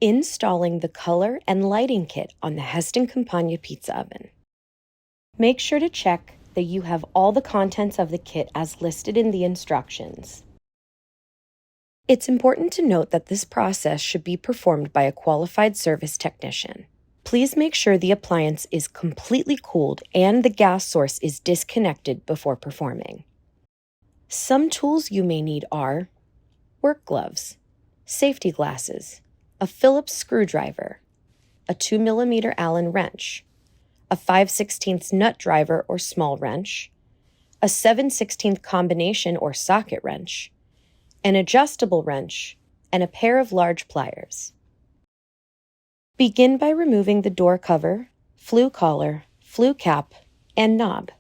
Installing the color and lighting kit on the Heston Campania pizza oven. Make sure to check that you have all the contents of the kit as listed in the instructions. It's important to note that this process should be performed by a qualified service technician. Please make sure the appliance is completely cooled and the gas source is disconnected before performing. Some tools you may need are work gloves, safety glasses, a Phillips screwdriver, a 2mm Allen wrench, a 5/16 nut driver or small wrench, a 7/16 combination or socket wrench, an adjustable wrench, and a pair of large pliers. Begin by removing the door cover, flue collar, flue cap, and knob.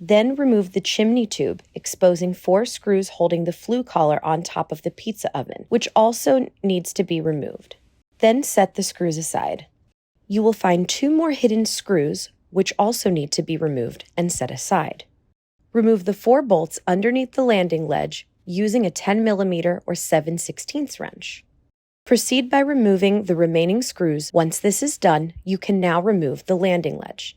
Then remove the chimney tube, exposing 4 screws holding the flue collar on top of the pizza oven, which also needs to be removed. Then set the screws aside. You will find 2 more hidden screws, which also need to be removed and set aside. Remove the 4 bolts underneath the landing ledge using a 10mm or 7/16 wrench. Proceed by removing the remaining screws. Once this is done, you can now remove the landing ledge.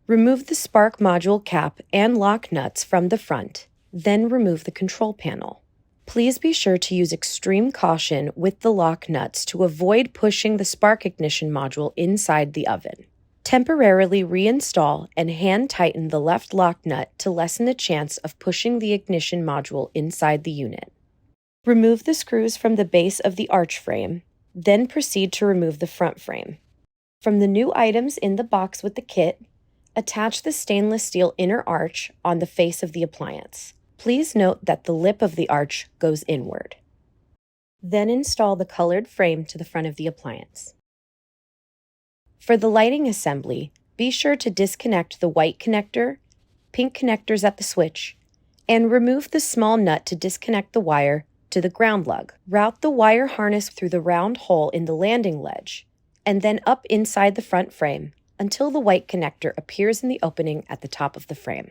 Remove the spark module cap and lock nuts from the front, then remove the control panel. Please be sure to use extreme caution with the lock nuts to avoid pushing the spark ignition module inside the oven. Temporarily reinstall and hand tighten the left lock nut to lessen the chance of pushing the ignition module inside the unit. Remove the screws from the base of the arch frame, then proceed to remove the front frame. From the new items in the box with the kit, attach the stainless steel inner arch on the face of the appliance. Please note that the lip of the arch goes inward. Then install the colored frame to the front of the appliance. For the lighting assembly, be sure to disconnect the white connector, pink connectors at the switch, and remove the small nut to disconnect the wire to the ground lug. Route the wire harness through the round hole in the landing ledge, and then up inside the front frame until the white connector appears in the opening at the top of the frame.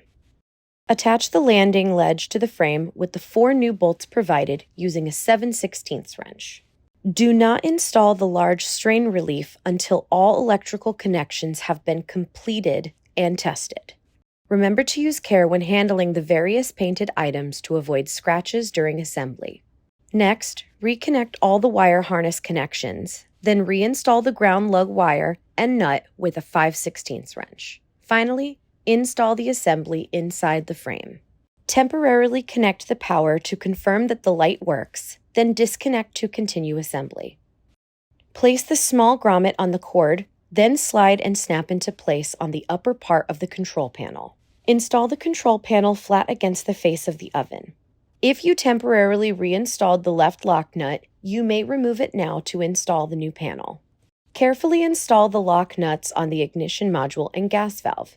Attach the landing ledge to the frame with the 4 new bolts provided using a 7/16 wrench. Do not install the large strain relief until all electrical connections have been completed and tested. Remember to use care when handling the various painted items to avoid scratches during assembly. Next, reconnect all the wire harness connections, then reinstall the ground lug wire and nut with a 5/16 wrench. Finally, install the assembly inside the frame. Temporarily connect the power to confirm that the light works, then disconnect to continue assembly. Place the small grommet on the cord, then slide and snap into place on the upper part of the control panel. Install the control panel flat against the face of the oven. If you temporarily reinstalled the left lock nut, you may remove it now to install the new panel. Carefully install the lock nuts on the ignition module and gas valve.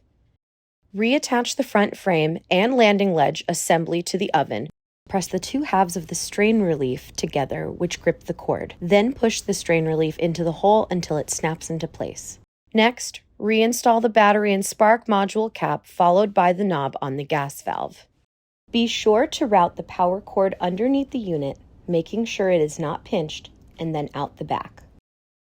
Reattach the front frame and landing ledge assembly to the oven. Press the 2 halves of the strain relief together, which grip the cord. Then push the strain relief into the hole until it snaps into place. Next, reinstall the battery and spark module cap, followed by the knob on the gas valve. Be sure to route the power cord underneath the unit, making sure it is not pinched, and then out the back.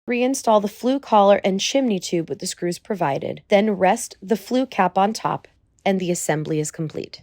Reinstall the flue collar and chimney tube with the screws provided, then rest the flue cap on top, and the assembly is complete.